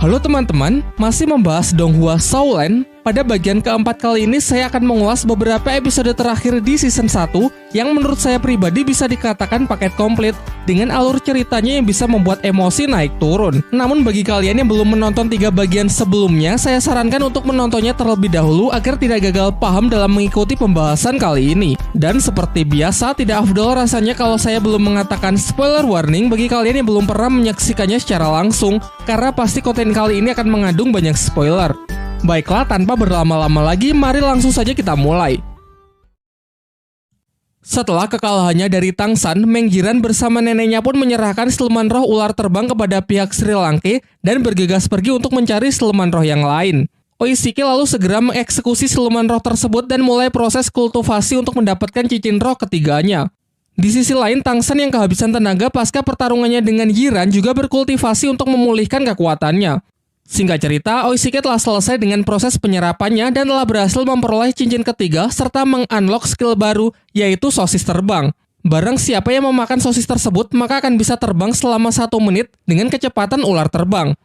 Halo teman-teman, masih membahas Donghua Shaolan. Pada bagian keempat kali ini saya akan mengulas beberapa episode terakhir di season 1 yang menurut saya pribadi bisa dikatakan paket komplit dengan alur ceritanya yang bisa membuat emosi naik turun. Namun bagi kalian yang belum menonton 3 bagian sebelumnya, saya sarankan untuk menontonnya terlebih dahulu agar tidak gagal paham dalam mengikuti pembahasan kali ini. Dan seperti biasa, tidak afdol rasanya kalau saya belum mengatakan spoiler warning bagi kalian yang belum pernah menyaksikannya secara langsung, karena pasti konten kali ini akan mengandung banyak spoiler. Baiklah, tanpa berlama-lama lagi, mari langsung saja kita mulai. Setelah kekalahannya dari Tang San, Meng Jiran bersama neneknya pun menyerahkan siluman roh ular terbang kepada pihak Sri Lanka dan bergegas pergi untuk mencari siluman roh yang lain. Oishiki lalu segera mengeksekusi siluman roh tersebut dan mulai proses kultivasi untuk mendapatkan cincin roh ketiganya. Di sisi lain, Tang San yang kehabisan tenaga pasca pertarungannya dengan Jiran juga berkultivasi untuk memulihkan kekuatannya. Singkat cerita, Oishiki telah selesai dengan proses penyerapannya dan telah berhasil memperoleh cincin ketiga serta meng-unlock skill baru, yaitu sosis terbang. Barang siapa yang memakan sosis tersebut, maka akan bisa terbang selama 1 menit dengan kecepatan ular terbang.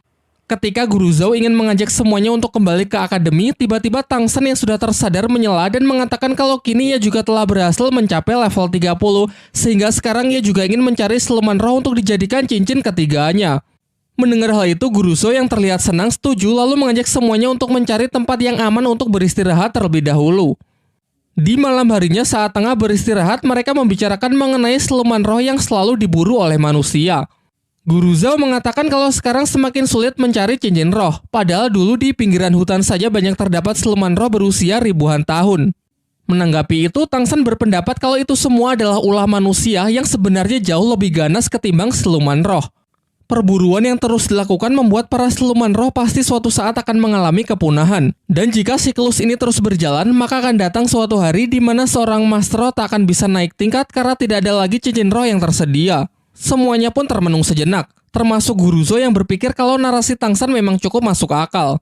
Ketika Guru Zhou ingin mengajak semuanya untuk kembali ke akademi, tiba-tiba Tang San yang sudah tersadar menyela dan mengatakan kalau kini ia juga telah berhasil mencapai level 30, sehingga sekarang ia juga ingin mencari siluman roh untuk dijadikan cincin ketiganya. Mendengar hal itu, Guru Zhou yang terlihat senang setuju lalu mengajak semuanya untuk mencari tempat yang aman untuk beristirahat terlebih dahulu. Di malam harinya saat tengah beristirahat, mereka membicarakan mengenai siluman roh yang selalu diburu oleh manusia. Guru Zhou mengatakan kalau sekarang semakin sulit mencari cincin roh, padahal dulu di pinggiran hutan saja banyak terdapat siluman roh berusia ribuan tahun. Menanggapi itu, Tang San berpendapat kalau itu semua adalah ulah manusia yang sebenarnya jauh lebih ganas ketimbang siluman roh. Perburuan yang terus dilakukan membuat para siluman roh pasti suatu saat akan mengalami kepunahan. Dan jika siklus ini terus berjalan, maka akan datang suatu hari di mana seorang master roh tak akan bisa naik tingkat karena tidak ada lagi cincin roh yang tersedia. Semuanya pun termenung sejenak, termasuk Guru Zhou yang berpikir kalau narasi Tang San memang cukup masuk akal.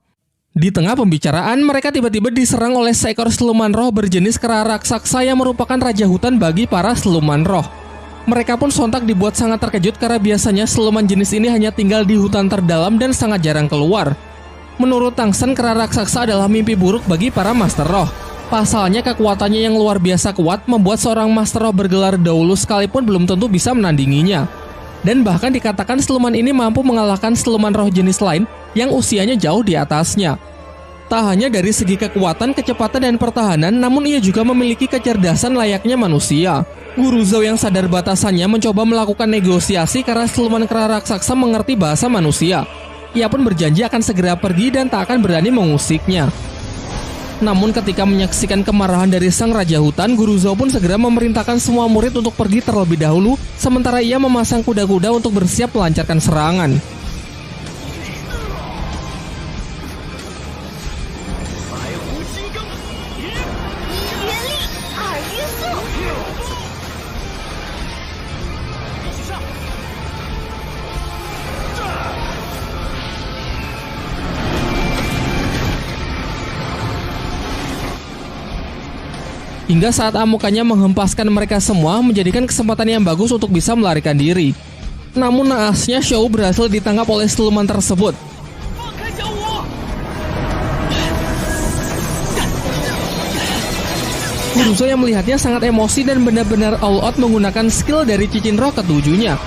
Di tengah pembicaraan, mereka tiba-tiba diserang oleh seekor siluman roh berjenis kera raksasa yang merupakan raja hutan bagi para siluman roh. Mereka pun sontak dibuat sangat terkejut karena biasanya siluman jenis ini hanya tinggal di hutan terdalam dan sangat jarang keluar. Menurut Tang San, kera raksasa adalah mimpi buruk bagi para master roh. Pasalnya kekuatannya yang luar biasa kuat membuat seorang master roh bergelar dahulu sekalipun belum tentu bisa menandinginya. Dan bahkan dikatakan siluman ini mampu mengalahkan siluman roh jenis lain yang usianya jauh di atasnya. Tak hanya dari segi kekuatan, kecepatan, dan pertahanan, namun ia juga memiliki kecerdasan layaknya manusia. Guru Zhou yang sadar batasannya mencoba melakukan negosiasi karena siluman kera raksasa mengerti bahasa manusia. Ia pun berjanji akan segera pergi dan tak akan berani mengusiknya. Namun ketika menyaksikan kemarahan dari sang raja hutan, Guru Zhou pun segera memerintahkan semua murid untuk pergi terlebih dahulu, sementara ia memasang kuda-kuda untuk bersiap melancarkan serangan. Hingga saat amukannya menghempaskan mereka semua, menjadikan kesempatan yang bagus untuk bisa melarikan diri. Namun naasnya Xiao berhasil ditangkap oleh siluman tersebut. Guru Zhou yang melihatnya sangat emosi dan benar-benar all out menggunakan skill dari cincin roh ketujuhnya.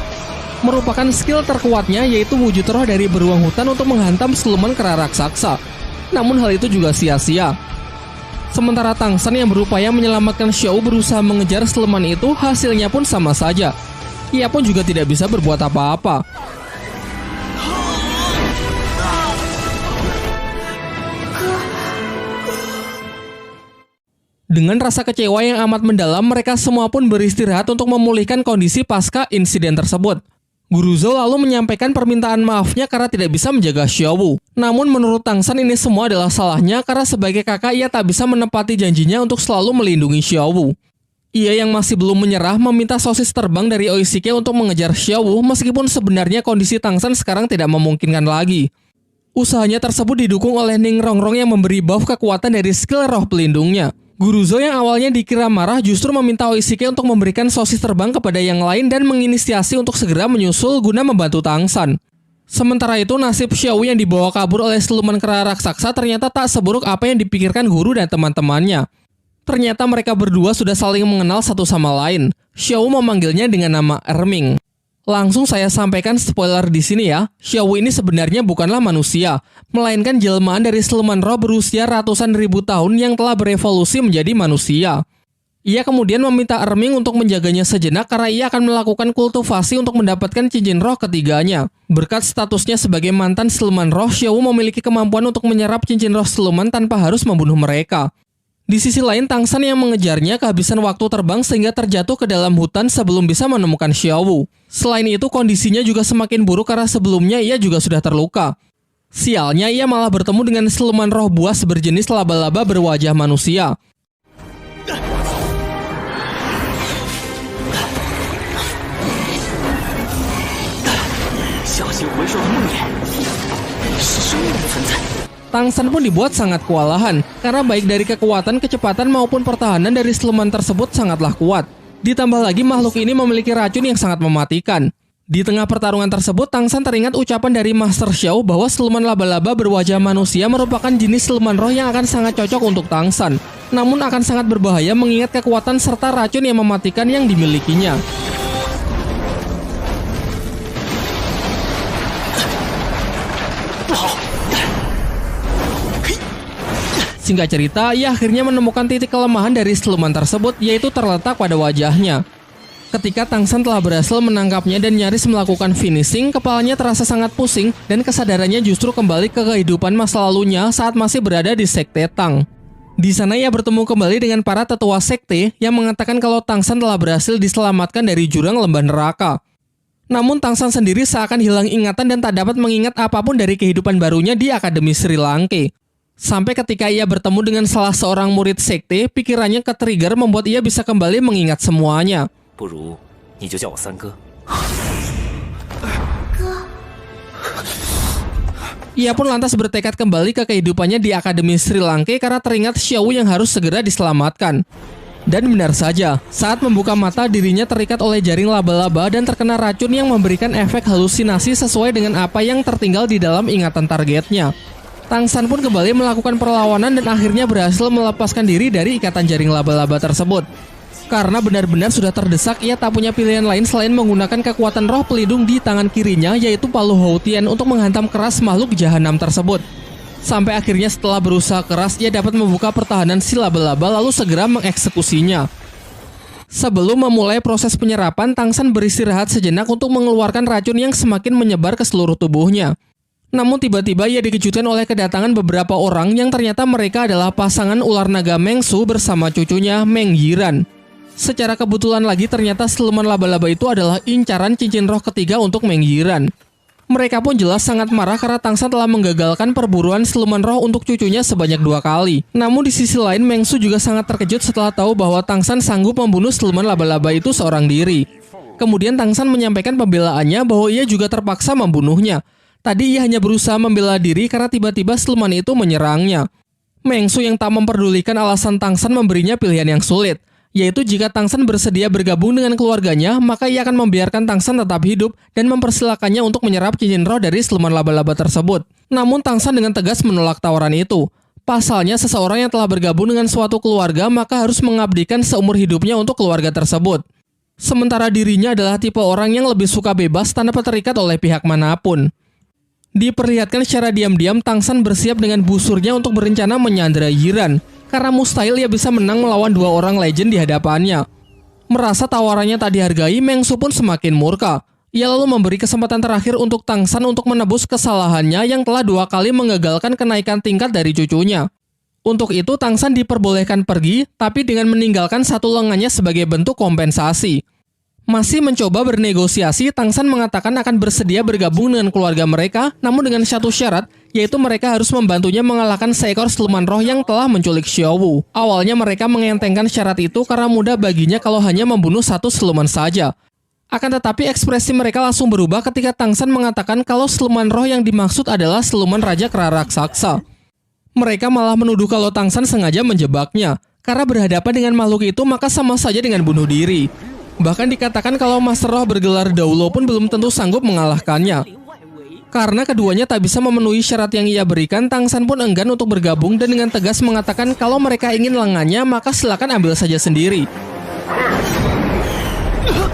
Merupakan skill terkuatnya, yaitu wujud roh dari beruang hutan untuk menghantam siluman kera raksasa. Namun hal itu juga sia-sia. Sementara Tang San yang berupaya menyelamatkan Xiao berusaha mengejar siluman itu, hasilnya pun sama saja. Ia pun juga tidak bisa berbuat apa-apa. Dengan rasa kecewa yang amat mendalam, mereka semua pun beristirahat untuk memulihkan kondisi pasca insiden tersebut. Guru Zhou lalu menyampaikan permintaan maafnya karena tidak bisa menjaga Xiao. Namun menurut Tang San ini semua adalah salahnya karena sebagai kakak ia tak bisa menepati janjinya untuk selalu melindungi Xiao. Ia yang masih belum menyerah meminta sosis terbang dari Oishiki untuk mengejar Xiao meskipun sebenarnya kondisi Tang San sekarang tidak memungkinkan lagi. Usahanya tersebut didukung oleh Ning Rongrong yang memberi buff kekuatan dari skill roh pelindungnya. Guru Zhou yang awalnya dikira marah justru meminta Oishiki untuk memberikan sosis terbang kepada yang lain dan menginisiasi untuk segera menyusul guna membantu Tang San. Sementara itu, nasib Xiaowu yang dibawa kabur oleh siluman kera raksasa ternyata tak seburuk apa yang dipikirkan guru dan teman-temannya. Ternyata mereka berdua sudah saling mengenal satu sama lain. Xiaowu memanggilnya dengan nama Erming. Langsung saya sampaikan spoiler di sini ya. Xiaowu ini sebenarnya bukanlah manusia, melainkan jelmaan dari siluman roh berusia ratusan ribu tahun yang telah berevolusi menjadi manusia. Ia kemudian meminta Erming untuk menjaganya sejenak karena ia akan melakukan kultivasi untuk mendapatkan cincin roh ketiganya. Berkat statusnya sebagai mantan siluman roh, Xiaowu memiliki kemampuan untuk menyerap cincin roh siluman tanpa harus membunuh mereka. Di sisi lain, Tang San yang mengejarnya kehabisan waktu terbang sehingga terjatuh ke dalam hutan sebelum bisa menemukan Xiaowu. Selain itu, kondisinya juga semakin buruk karena sebelumnya ia juga sudah terluka. Sialnya, ia malah bertemu dengan siluman roh buas berjenis laba-laba berwajah manusia. Tang San pun dibuat sangat kewalahan, karena baik dari kekuatan, kecepatan maupun pertahanan dari siluman tersebut sangatlah kuat. Ditambah lagi makhluk ini memiliki racun yang sangat mematikan. Di tengah pertarungan tersebut, Tang San teringat ucapan dari Master Xiao bahwa siluman laba-laba berwajah manusia merupakan jenis siluman roh yang akan sangat cocok untuk Tang San. Namun akan sangat berbahaya mengingat kekuatan serta racun yang mematikan yang dimilikinya. Singkat cerita, ia akhirnya menemukan titik kelemahan dari siluman tersebut, yaitu terletak pada wajahnya. Ketika Tang San telah berhasil menangkapnya dan nyaris melakukan finishing, kepalanya terasa sangat pusing dan kesadarannya justru kembali ke kehidupan masa lalunya saat masih berada di Sekte Tang. Di sana ia bertemu kembali dengan para tetua sekte yang mengatakan kalau Tang San telah berhasil diselamatkan dari jurang lembah neraka. Namun Tang San sendiri seakan hilang ingatan dan tak dapat mengingat apapun dari kehidupan barunya di Akademi Sri Lanka. Sampai ketika ia bertemu dengan salah seorang murid sekte, pikirannya ke-trigger membuat ia bisa kembali mengingat semuanya. Ia pun lantas bertekad kembali ke kehidupannya di Akademi Sri Lanka karena teringat Xiaowu yang harus segera diselamatkan. Dan benar saja, saat membuka mata dirinya terikat oleh jaring laba-laba dan terkena racun yang memberikan efek halusinasi sesuai dengan apa yang tertinggal di dalam ingatan targetnya. Tang San pun kembali melakukan perlawanan dan akhirnya berhasil melepaskan diri dari ikatan jaring laba-laba tersebut. Karena benar-benar sudah terdesak, ia tak punya pilihan lain selain menggunakan kekuatan roh pelindung di tangan kirinya, yaitu Palu Hou-Tian untuk menghantam keras makhluk jahanam tersebut. Sampai akhirnya setelah berusaha keras, ia dapat membuka pertahanan si laba-laba lalu segera mengeksekusinya. Sebelum memulai proses penyerapan, Tang San beristirahat sejenak untuk mengeluarkan racun yang semakin menyebar ke seluruh tubuhnya. Namun tiba-tiba ia dikejutkan oleh kedatangan beberapa orang yang ternyata mereka adalah pasangan ular naga Meng Su bersama cucunya Meng Yiran. Secara kebetulan lagi ternyata siluman laba-laba itu adalah incaran cincin roh ketiga untuk Meng Yiran. Mereka pun jelas sangat marah karena Tang San telah menggagalkan perburuan siluman roh untuk cucunya sebanyak 2 kali. Namun di sisi lain Meng Su juga sangat terkejut setelah tahu bahwa Tang San sanggup membunuh siluman laba-laba itu seorang diri. Kemudian Tang San menyampaikan pembelaannya bahwa ia juga terpaksa membunuhnya. Tadi ia hanya berusaha membela diri karena tiba-tiba siluman itu menyerangnya. Meng Su yang tak memperdulikan alasan Tang San memberinya pilihan yang sulit, yaitu jika Tang San bersedia bergabung dengan keluarganya, maka ia akan membiarkan Tang San tetap hidup dan mempersilakannya untuk menyerap cincin roh dari siluman laba-laba tersebut. Namun Tang San dengan tegas menolak tawaran itu. Pasalnya seseorang yang telah bergabung dengan suatu keluarga maka harus mengabdikan seumur hidupnya untuk keluarga tersebut. Sementara dirinya adalah tipe orang yang lebih suka bebas tanpa terikat oleh pihak manapun. Diperlihatkan secara diam-diam, Tang San bersiap dengan busurnya untuk berencana menyandera Yiran, karena mustahil ia bisa menang melawan 2 orang legend di hadapannya. Merasa tawarannya tak dihargai, Meng Su pun semakin murka. Ia lalu memberi kesempatan terakhir untuk Tang San untuk menebus kesalahannya yang telah 2 kali mengagalkan kenaikan tingkat dari cucunya. Untuk itu, Tang San diperbolehkan pergi, tapi dengan meninggalkan satu lengannya sebagai bentuk kompensasi. Masih mencoba bernegosiasi, Tang San mengatakan akan bersedia bergabung dengan keluarga mereka, namun dengan satu syarat, yaitu mereka harus membantunya mengalahkan seekor siluman roh yang telah menculik Xiaowu. Awalnya mereka mengentengkan syarat itu karena mudah baginya kalau hanya membunuh satu siluman saja. Akan tetapi ekspresi mereka langsung berubah ketika Tang San mengatakan kalau siluman roh yang dimaksud adalah siluman Raja Kera Raksasa. Mereka malah menuduh kalau Tang San sengaja menjebaknya, karena berhadapan dengan makhluk itu maka sama saja dengan bunuh diri. Bahkan dikatakan kalau Master Roh bergelar Daulo pun belum tentu sanggup mengalahkannya. Karena keduanya tak bisa memenuhi syarat yang ia berikan, Tang San pun enggan untuk bergabung dan dengan tegas mengatakan kalau mereka ingin lengannya maka silakan ambil saja sendiri.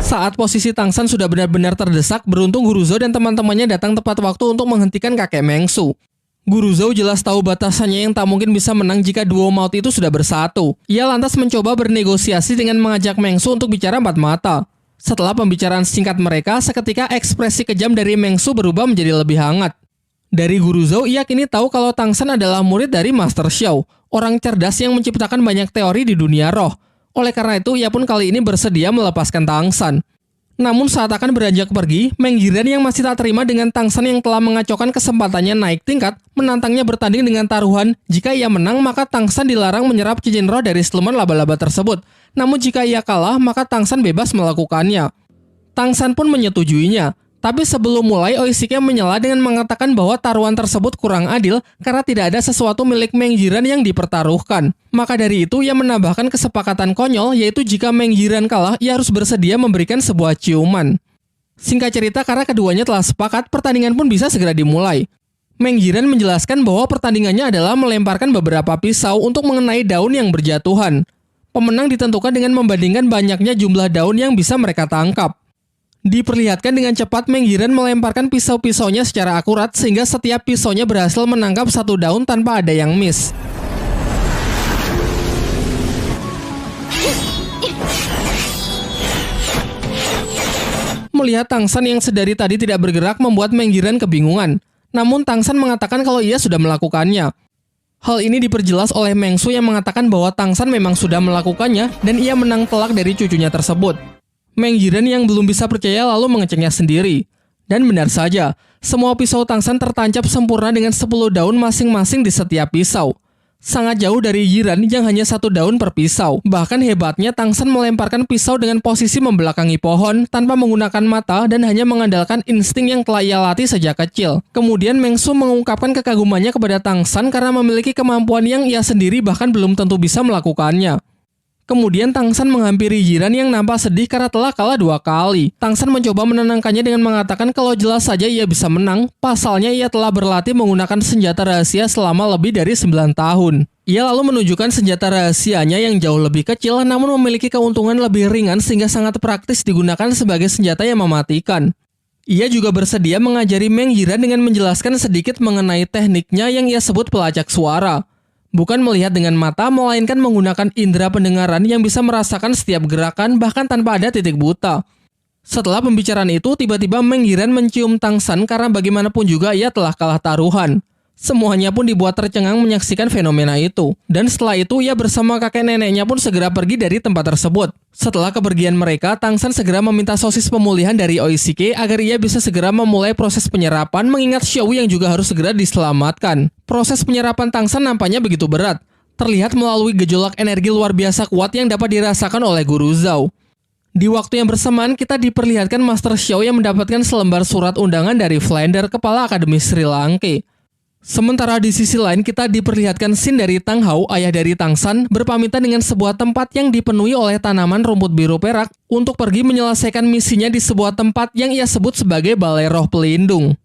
Saat posisi Tang San sudah benar-benar terdesak, beruntung Guru Zhou dan teman-temannya datang tepat waktu untuk menghentikan kakek Meng Su. Guru Zhou jelas tahu batasannya yang tak mungkin bisa menang jika duo maut itu sudah bersatu. Ia lantas mencoba bernegosiasi dengan mengajak Meng Su untuk bicara empat mata. Setelah pembicaraan singkat mereka, seketika ekspresi kejam dari Meng Su berubah menjadi lebih hangat. Dari Guru Zhou, ia kini tahu kalau Tang San adalah murid dari Master Xiao, orang cerdas yang menciptakan banyak teori di dunia roh. Oleh karena itu, ia pun kali ini bersedia melepaskan Tang San. Namun saat akan beranjak pergi, Meng Yiren yang masih tak terima dengan Tang San yang telah mengacaukan kesempatannya naik tingkat, menantangnya bertanding dengan taruhan. Jika ia menang, maka Tang San dilarang menyerap cincin roh dari siluman laba-laba tersebut. Namun jika ia kalah, maka Tang San bebas melakukannya. Tang San pun menyetujuinya. Tapi sebelum mulai, Oishike menyela dengan mengatakan bahwa taruhan tersebut kurang adil karena tidak ada sesuatu milik Meng Yiren yang dipertaruhkan. Maka dari itu, ia menambahkan kesepakatan konyol, yaitu jika Meng Yiren kalah, ia harus bersedia memberikan sebuah ciuman. Singkat cerita, karena keduanya telah sepakat, pertandingan pun bisa segera dimulai. Meng Yiren menjelaskan bahwa pertandingannya adalah melemparkan beberapa pisau untuk mengenai daun yang berjatuhan. Pemenang ditentukan dengan membandingkan banyaknya jumlah daun yang bisa mereka tangkap. Diperlihatkan dengan cepat Meng Yiren melemparkan pisau-pisaunya secara akurat sehingga setiap pisaunya berhasil menangkap satu daun tanpa ada yang miss. Melihat Tang San yang sedari tadi tidak bergerak membuat Meng Yiren kebingungan. Namun Tang San mengatakan kalau ia sudah melakukannya. Hal ini diperjelas oleh Meng Su yang mengatakan bahwa Tang San memang sudah melakukannya dan ia menang telak dari cucunya tersebut. Meng Yiren yang belum bisa percaya lalu mengeceknya sendiri. Dan benar saja, semua pisau Tang San tertancap sempurna dengan 10 daun masing-masing di setiap pisau. Sangat jauh dari Yiren yang hanya 1 daun per pisau. Bahkan hebatnya Tang San melemparkan pisau dengan posisi membelakangi pohon tanpa menggunakan mata dan hanya mengandalkan insting yang telah ia latih sejak kecil. Kemudian Meng Su mengungkapkan kekagumannya kepada Tang San karena memiliki kemampuan yang ia sendiri bahkan belum tentu bisa melakukannya. Kemudian Tang San menghampiri Yiren yang nampak sedih karena telah kalah 2 kali. Tang San mencoba menenangkannya dengan mengatakan kalau jelas saja ia bisa menang, pasalnya ia telah berlatih menggunakan senjata rahasia selama lebih dari 9 tahun. Ia lalu menunjukkan senjata rahasianya yang jauh lebih kecil namun memiliki keuntungan lebih ringan sehingga sangat praktis digunakan sebagai senjata yang mematikan. Ia juga bersedia mengajari Meng Yiren dengan menjelaskan sedikit mengenai tekniknya yang ia sebut pelacak suara. Bukan melihat dengan mata, melainkan menggunakan indera pendengaran yang bisa merasakan setiap gerakan bahkan tanpa ada titik buta. Setelah pembicaraan itu, tiba-tiba Meng Yiren mencium Tang San karena bagaimanapun juga ia telah kalah taruhan. Semuanya pun dibuat tercengang menyaksikan fenomena itu. Dan setelah itu, ia bersama kakek neneknya pun segera pergi dari tempat tersebut. Setelah kepergian mereka, Tang San segera meminta sosis pemulihan dari Oishike agar ia bisa segera memulai proses penyerapan mengingat Xiaowu yang juga harus segera diselamatkan. Proses penyerapan Tang San nampaknya begitu berat. Terlihat melalui gejolak energi luar biasa kuat yang dapat dirasakan oleh Guru Zhou. Di waktu yang bersamaan, kita diperlihatkan Master Xiao yang mendapatkan selembar surat undangan dari Flander, kepala Akademi Sri Lanka. Sementara di sisi lain kita diperlihatkan scene dari Tang Hao, ayah dari Tang San, berpamitan dengan sebuah tempat yang dipenuhi oleh tanaman rumput biru perak untuk pergi menyelesaikan misinya di sebuah tempat yang ia sebut sebagai Balai Roh Pelindung.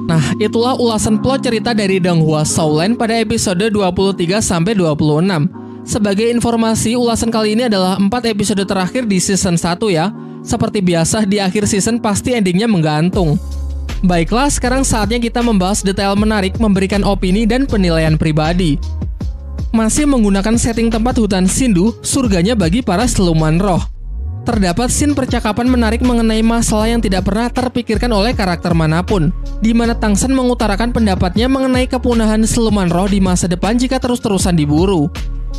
Nah, itulah ulasan plot cerita dari Donghua Shaolin pada episode 23-26. Sebagai informasi, ulasan kali ini adalah 4 episode terakhir di season 1 ya. Seperti biasa, di akhir season pasti endingnya menggantung. Baiklah, sekarang saatnya kita membahas detail menarik, memberikan opini dan penilaian pribadi. Masih menggunakan setting tempat hutan Shindu, surganya bagi para siluman roh. Terdapat scene percakapan menarik mengenai masalah yang tidak pernah terpikirkan oleh karakter manapun, di mana Tang San mengutarakan pendapatnya mengenai kepunahan siluman roh di masa depan jika terus-terusan diburu.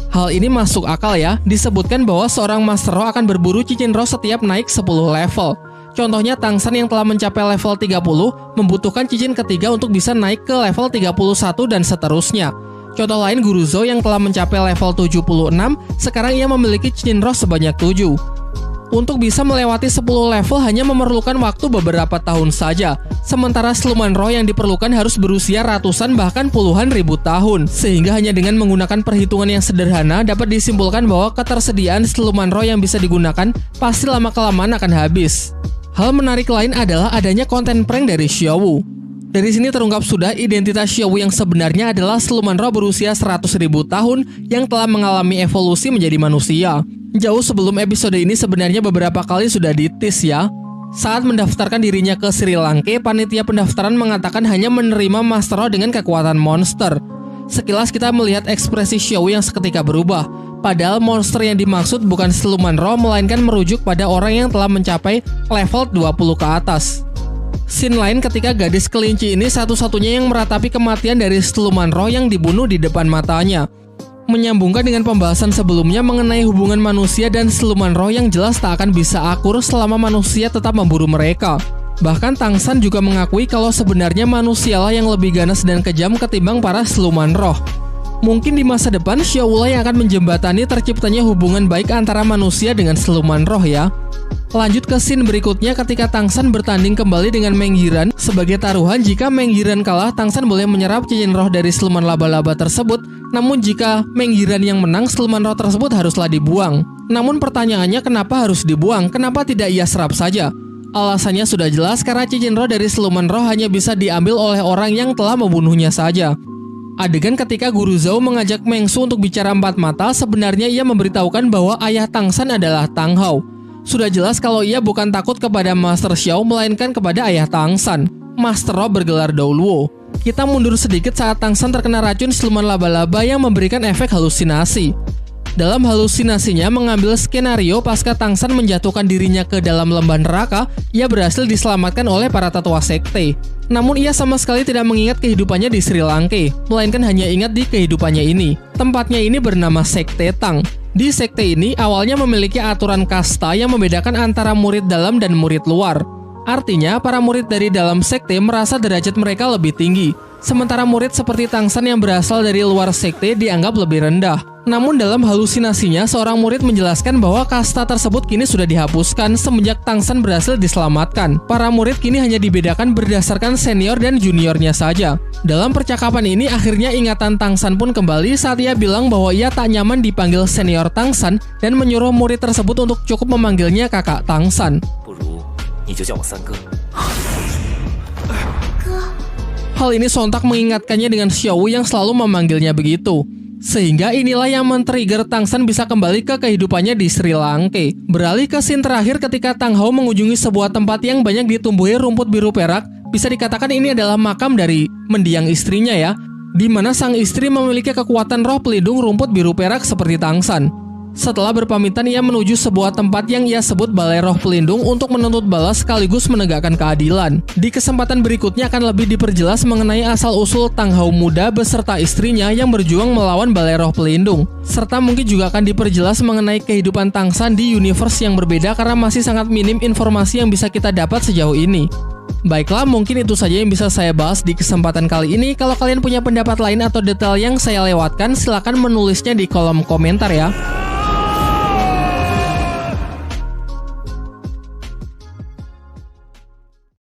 Hal ini masuk akal ya, disebutkan bahwa seorang Master Roh akan berburu cincin roh setiap naik 10 level. Contohnya Tang San yang telah mencapai level 30, membutuhkan cincin ketiga untuk bisa naik ke level 31 dan seterusnya. Contoh lain Guru Zhou yang telah mencapai level 76, sekarang ia memiliki cincin roh sebanyak 7. Untuk bisa melewati 10 level hanya memerlukan waktu beberapa tahun saja. Sementara siluman roh yang diperlukan harus berusia ratusan bahkan puluhan ribu tahun. Sehingga hanya dengan menggunakan perhitungan yang sederhana dapat disimpulkan bahwa ketersediaan siluman roh yang bisa digunakan pasti lama-kelamaan akan habis. Hal menarik lain adalah adanya konten prank dari Xiaowu. Dari sini terungkap sudah identitas Xiaowu yang sebenarnya adalah siluman roh berusia 100.000 tahun yang telah mengalami evolusi menjadi manusia. Jauh sebelum episode ini sebenarnya beberapa kali sudah ditis ya. Saat mendaftarkan dirinya ke Sri Lanka, panitia pendaftaran mengatakan hanya menerima Master Roh dengan kekuatan monster. Sekilas kita melihat ekspresi Xiaowu yang seketika berubah. Padahal monster yang dimaksud bukan siluman roh melainkan merujuk pada orang yang telah mencapai level 20 ke atas. Scene lain ketika gadis kelinci ini satu-satunya yang meratapi kematian dari siluman roh yang dibunuh di depan matanya. Menyambungkan dengan pembahasan sebelumnya mengenai hubungan manusia dan siluman roh yang jelas tak akan bisa akur selama manusia tetap memburu mereka. Bahkan Tang San juga mengakui kalau sebenarnya manusialah yang lebih ganas dan kejam ketimbang para siluman roh. Mungkin di masa depan Xiaowu yang akan menjembatani terciptanya hubungan baik antara manusia dengan siluman roh ya. Lanjut ke scene berikutnya ketika Tang San bertanding kembali dengan Meng Yiran. Sebagai taruhan, jika Meng Yiran kalah, Tang San boleh menyerap cincin roh dari siluman laba-laba tersebut. Namun jika Meng Yiran yang menang, siluman roh tersebut haruslah dibuang. Namun pertanyaannya kenapa harus dibuang? Kenapa tidak ia serap saja? Alasannya sudah jelas karena cincin roh dari siluman roh hanya bisa diambil oleh orang yang telah membunuhnya saja. Adegan ketika Guru Zhao mengajak Meng Su untuk bicara empat mata, sebenarnya ia memberitahukan bahwa ayah Tang San adalah Tang Hao. Sudah jelas kalau ia bukan takut kepada Master Xiao melainkan kepada ayah Tang San. Master Roh bergelar Douluo. Kita mundur sedikit saat Tang San terkena racun siluman laba-laba yang memberikan efek halusinasi. Dalam halusinasinya mengambil skenario pasca Tang San menjatuhkan dirinya ke dalam lembah neraka, ia berhasil diselamatkan oleh para tetua sekte. Namun ia sama sekali tidak mengingat kehidupannya di Sri Lanka, melainkan hanya ingat di kehidupannya ini. Tempatnya ini bernama Sekte Tang. Di sekte ini awalnya memiliki aturan kasta yang membedakan antara murid dalam dan murid luar. Artinya, para murid dari dalam sekte merasa derajat mereka lebih tinggi, sementara murid seperti Tang San yang berasal dari luar sekte dianggap lebih rendah. Namun dalam halusinasinya, seorang murid menjelaskan bahwa kasta tersebut kini sudah dihapuskan semenjak Tang San berhasil diselamatkan. Para murid kini hanya dibedakan berdasarkan senior dan juniornya saja. Dalam percakapan ini, akhirnya ingatan Tang San pun kembali saat ia bilang bahwa ia tak nyaman dipanggil senior Tang San dan menyuruh murid tersebut untuk cukup memanggilnya kakak Tang San. Hal ini sontak mengingatkannya dengan Xiaowu yang selalu memanggilnya begitu. Sehingga inilah yang men-trigger Tang San bisa kembali ke kehidupannya di Sri Lanka. Beralih ke scene terakhir ketika Tang Hao mengunjungi sebuah tempat yang banyak ditumbuhi rumput biru perak. Bisa dikatakan ini adalah makam dari mendiang istrinya ya, di mana sang istri memiliki kekuatan roh pelindung rumput biru perak seperti Tang San. Setelah berpamitan, ia menuju sebuah tempat yang ia sebut Balai Roh Pelindung untuk menuntut balas sekaligus menegakkan keadilan. Di kesempatan berikutnya akan lebih diperjelas mengenai asal-usul Tang Hao muda beserta istrinya yang berjuang melawan Balai Roh Pelindung. Serta mungkin juga akan diperjelas mengenai kehidupan Tang San di universe yang berbeda karena masih sangat minim informasi yang bisa kita dapat sejauh ini. Baiklah, mungkin itu saja yang bisa saya bahas di kesempatan kali ini. Kalau kalian punya pendapat lain atau detail yang saya lewatkan, silakan menulisnya di kolom komentar ya.